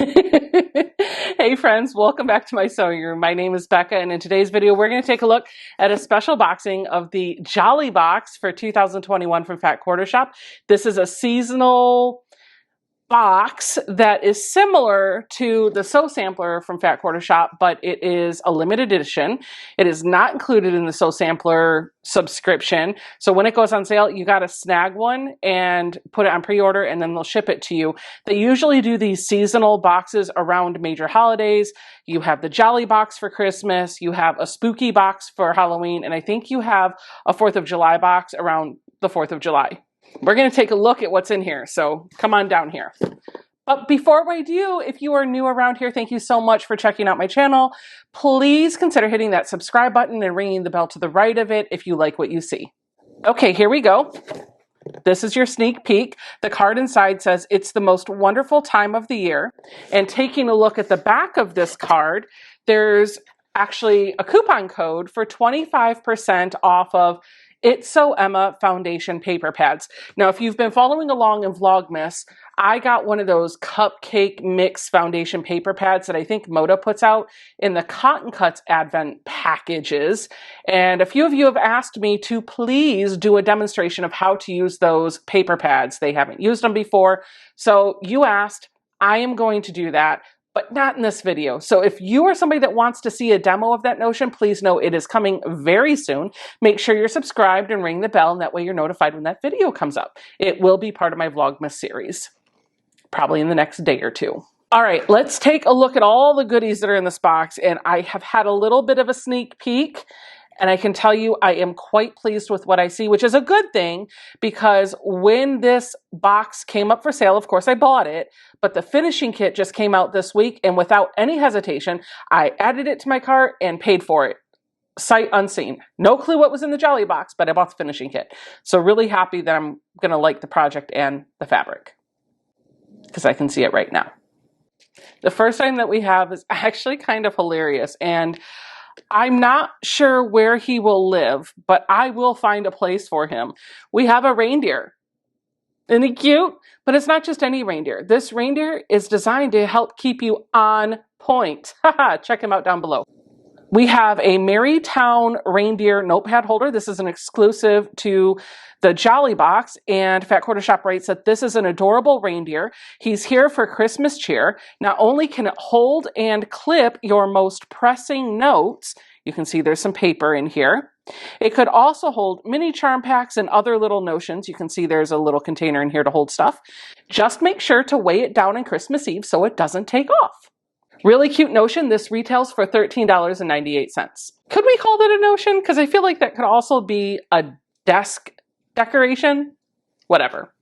Hey friends, welcome back to my sewing room. My name is Becca, and in today's video we're going to take a look at a special boxing of the Jolly box for 2021 from Fat Quarter Shop. This is a seasonal box that is similar to the Sew Sampler from Fat Quarter Shop, but it is a limited edition. It is not included in the Sew Sampler subscription. So when it goes on sale, you got to snag one and put it on pre-order, and then they'll ship it to you. They usually do these seasonal boxes around major holidays. You have the Jolly box for Christmas, you have a spooky box for Halloween, and I think you have a 4th of July box around the 4th of July. We're going to take a look at what's in here, so come on down here. But before we do, if you are new around here, thank you so much for checking out my channel. Please consider hitting that subscribe button and ringing the bell to the right of it if you like what you see. Okay, here we go. This is your sneak peek. The card inside says it's the most wonderful time of the year. And taking a look at the back of this card, there's actually a coupon code for 25% off of It's So Emma foundation paper pads. Now, if you've been following along in Vlogmas, I got one of those cupcake mix foundation paper pads that I think Moda puts out in the Katrinkles Advent packages. And a few of you have asked me to please do a demonstration of how to use those paper pads. They haven't used them before. So you asked, I am going to do that, but not in this video. So if you are somebody that wants to see a demo of that notion, please know it is coming very soon. Make sure you're subscribed and ring the bell, and that way you're notified when that video comes up. It will be part of my Vlogmas series, probably in the next day or two. All right, let's take a look at all the goodies that are in this box, and I have had a little bit of a sneak peek. And I can tell you I am quite pleased with what I see, which is a good thing, because when this box came up for sale, of course I bought it, but the finishing kit just came out this week, and without any hesitation, I added it to my cart and paid for it, sight unseen. No clue what was in the Jolly box, but I bought the finishing kit. So really happy that I'm going to like the project and the fabric, because I can see it right now. The first item that we have is actually kind of hilarious, and I'm not sure where he will live, but I will find a place for him. We have a reindeer. Isn't he cute? But it's not just any reindeer. This reindeer is designed to help keep you on point. Check him out down below. We have a Marytown reindeer notepad holder. This is an exclusive to the Jolly box, and Fat Quarter Shop writes that this is an adorable reindeer. He's here for Christmas cheer. Not only can it hold and clip your most pressing notes, you can see there's some paper in here. It could also hold mini charm packs and other little notions. You can see there's a little container in here to hold stuff. Just make sure to weigh it down on Christmas Eve so it doesn't take off. Really cute notion. This retails for $13.98. Could we call that a notion? Because I feel like that could also be a desk decoration. Whatever.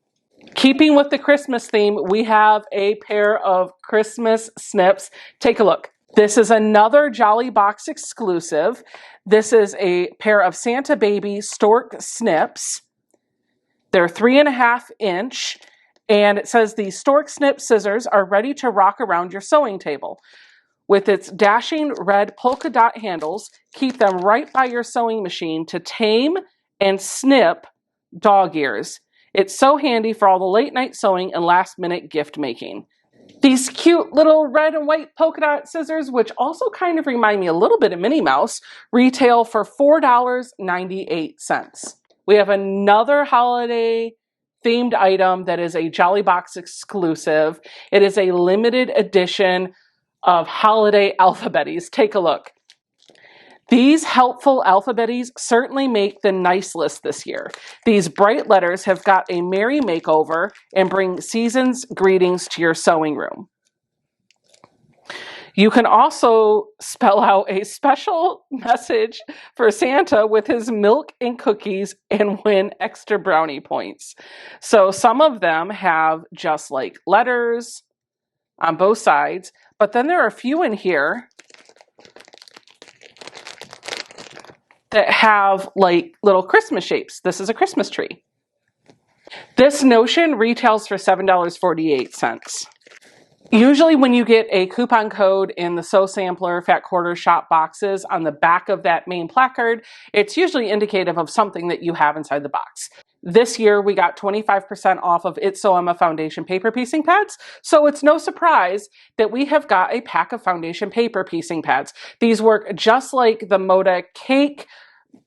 Keeping with the Christmas theme, we have a pair of Christmas snips. Take a look. This is another Jolly box exclusive. This is a pair of Santa Baby Stork snips. They're 3.5 inch. And it says the Stork snip scissors are ready to rock around your sewing table. With its dashing red polka dot handles, keep them right by your sewing machine to tame and snip dog ears. It's so handy for all the late night sewing and last minute gift making. These cute little red and white polka dot scissors, which also kind of remind me a little bit of Minnie Mouse, retail for $4.98. We have another holiday themed item that is a Jolly box exclusive. It is a limited edition of holiday alphabetties. Take a look. These helpful alphabetties certainly make the nice list this year. These bright letters have got a merry makeover and bring season's greetings to your sewing room. You can also spell out a special message for Santa with his milk and cookies and win extra brownie points. So some of them have just like letters on both sides, but then there are a few in here that have like little Christmas shapes. This is a Christmas tree. This notion retails for $7.48. Usually when you get a coupon code in the Sew Sampler Fat Quarter Shop boxes, on the back of that main placard, it's usually indicative of something that you have inside the box. This year we got 25% off of It's So Emma foundation paper piecing pads. So it's no surprise that we have got a pack of foundation paper piecing pads. These work just like the Moda cake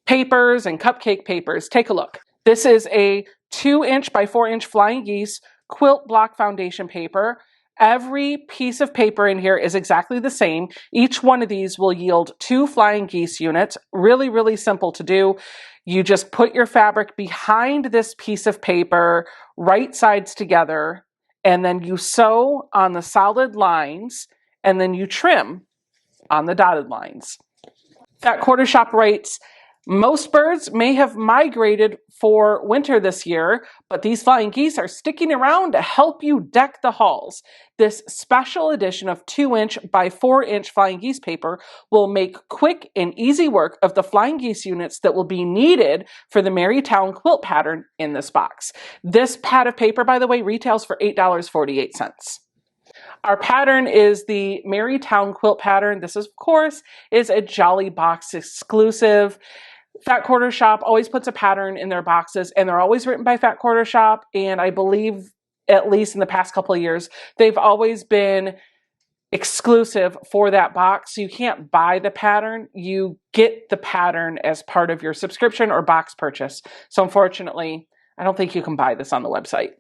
papers and cupcake papers. Take a look. This is a 2-inch by 4-inch Flying Geese quilt block foundation paper. Every piece of paper in here is exactly the same. Each one of these will yield 2 Flying Geese units. Really, really simple to do. You just put your fabric behind this piece of paper, right sides together, and then you sew on the solid lines, and then you trim on the dotted lines. Fat Quarter Shop writes, most birds may have migrated for winter this year, but these flying geese are sticking around to help you deck the halls. This special edition of 2-inch by 4-inch flying geese paper will make quick and easy work of the flying geese units that will be needed for the Marytown quilt pattern in this box. This pad of paper, by the way, retails for $8.48. Our pattern is the Marytown quilt pattern. This, of course, is a Jolly Box exclusive. Fat Quarter Shop always puts a pattern in their boxes, and they're always written by Fat Quarter Shop. And I believe, at least in the past couple of years, they've always been exclusive for that box. So you can't buy the pattern. You get the pattern as part of your subscription or box purchase. So unfortunately, I don't think you can buy this on the website.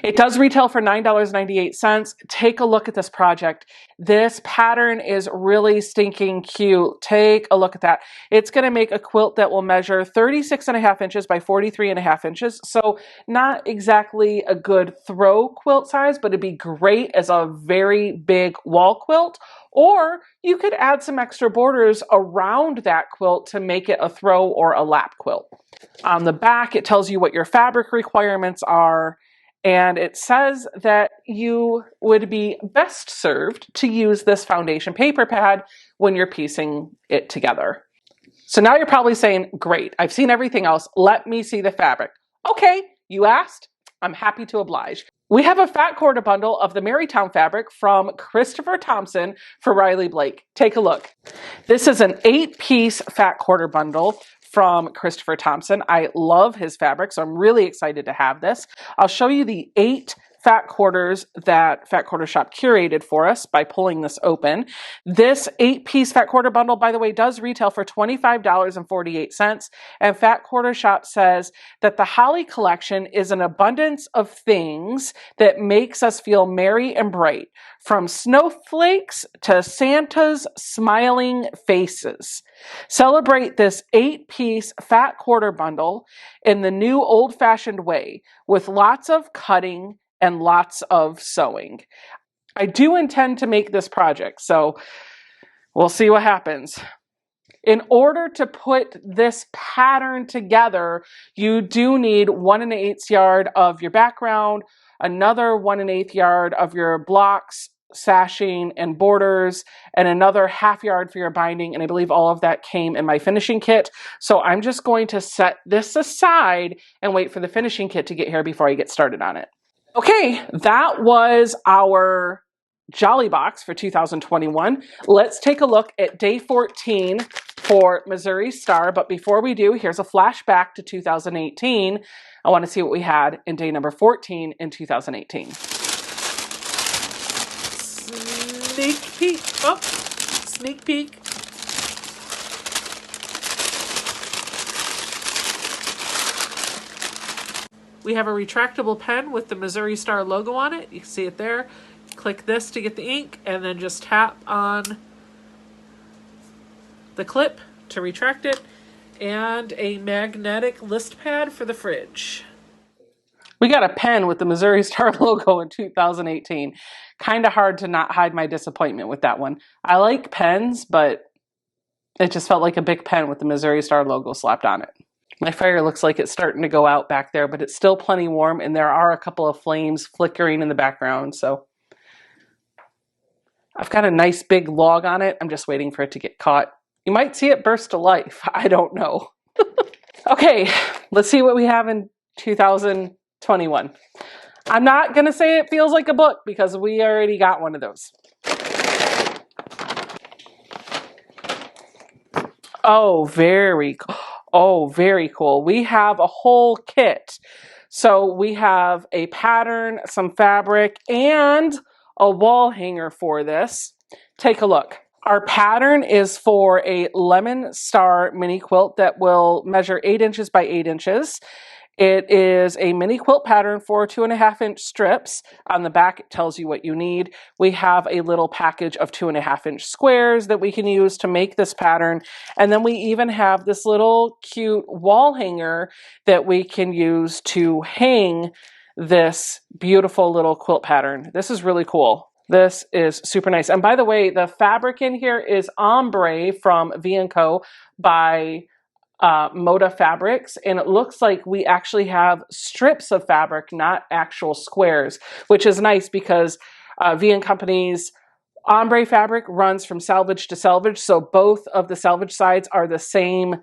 It does retail for $9.98. Take a look at this project. This pattern is really stinking cute. Take a look at that. It's going to make a quilt that will measure 36.5 inches by 43.5 inches. So not exactly a good throw quilt size, but it'd be great as a very big wall quilt. Or you could add some extra borders around that quilt to make it a throw or a lap quilt. On the back, it tells you what your fabric requirements are, and it says that you would be best served to use this foundation paper pad when you're piecing it together. So now you're probably saying, great, I've seen everything else. Let me see the fabric. Okay, you asked. I'm happy to oblige. We have a Fat Quarter bundle of the Marytown fabric from Christopher Thompson for Riley Blake. Take a look. This is an 8-piece Fat Quarter bundle from Christopher Thompson. I love his fabric, so I'm really excited to have this. I'll show you the 8 fat quarters that Fat Quarter Shop curated for us by pulling this open. This 8-piece Fat Quarter bundle, by the way, does retail for $25.48. And Fat Quarter Shop says that the Holly collection is an abundance of things that makes us feel merry and bright, from snowflakes to Santa's smiling faces. Celebrate this 8-piece Fat Quarter bundle in the new old-fashioned way, with lots of cutting and lots of sewing. I do intend to make this project, so we'll see what happens. In order to put this pattern together, you do need 1 1/8 yard of your background, another 1 1/8 yard of your blocks, sashing, and borders, and another 1/2 yard for your binding, and I believe all of that came in my finishing kit. So I'm just going to set this aside and wait for the finishing kit to get here before I get started on it. Okay, that was our Jolly Box for 2021. Let's take a look at day 14 for Missouri Star, but before we do, here's a flashback to 2018. I want to see what we had in day number 14 in 2018. Sneak peek. Oh, sneak peek. We have a retractable pen with the Missouri Star logo on it. You can see it there. Click this to get the ink, and then just tap on the clip to retract it, and a magnetic list pad for the fridge. We got a pen with the Missouri Star logo in 2018. Kind of hard to not hide my disappointment with that one. I like pens, but it just felt like a big pen with the Missouri Star logo slapped on it. My fire looks like it's starting to go out back there, but it's still plenty warm, and there are a couple of flames flickering in the background, so I've got a nice big log on it. I'm just waiting for it to get caught. You might see it burst to life. I don't know. Okay, let's see what we have in 2021. I'm not going to say it feels like a book because we already got one of those. Oh, very cool. Oh, very cool. We have a whole kit. So we have a pattern, some fabric, and a wall hanger for this. Take a look. Our pattern is for a lemon star mini quilt that will measure 8 inches by 8 inches. It is a mini quilt pattern for 2.5-inch strips. On the back, it tells you what you need. We have a little package of 2.5-inch squares that we can use to make this pattern. And then we even have this little cute wall hanger that we can use to hang this beautiful little quilt pattern. This is really cool. This is super nice. And by the way, the fabric in here is ombre from V&Co by Moda Fabrics, and it looks like we actually have strips of fabric, not actual squares, which is nice because V & Company's ombre fabric runs from selvage to selvage, so both of the selvage sides are the same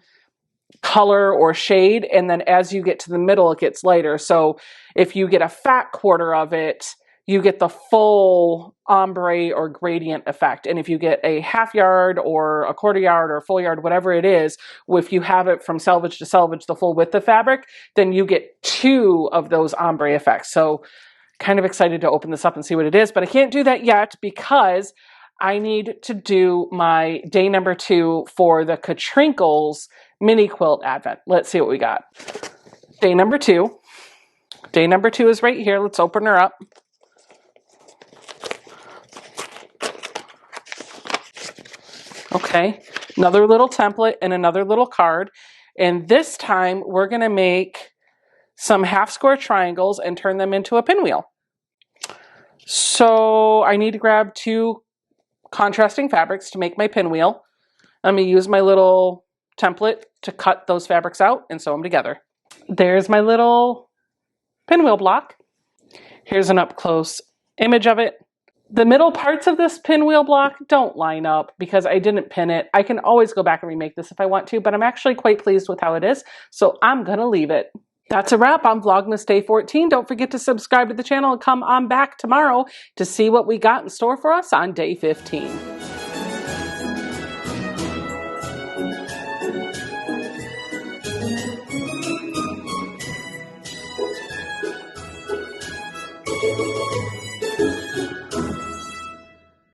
color or shade, and then as you get to the middle, it gets lighter. So if you get a fat quarter of it, you get the full ombre or gradient effect. And if you get a half yard or a quarter yard or a full yard, whatever it is, if you have it from selvage to selvage, the full width of fabric, then you get 2 of those ombre effects. So kind of excited to open this up and see what it is, but I can't do that yet because I need to do my day number 2 for the Katrinkles mini quilt Advent. Let's see what we got. Day number 2. Day number 2 is right here. Let's open her up. Okay, another little template and another little card. And this time we're going to make some half square triangles and turn them into a pinwheel. So I need to grab 2 contrasting fabrics to make my pinwheel. I'm going to use my little template to cut those fabrics out and sew them together. There's my little pinwheel block. Here's an up close image of it. The middle parts of this pinwheel block don't line up because I didn't pin it. I can always go back and remake this if I want to, but I'm actually quite pleased with how it is, so I'm gonna leave it. That's a wrap on Vlogmas Day 14. Don't forget to subscribe to the channel and come on back tomorrow to see what we got in store for us on Day 15.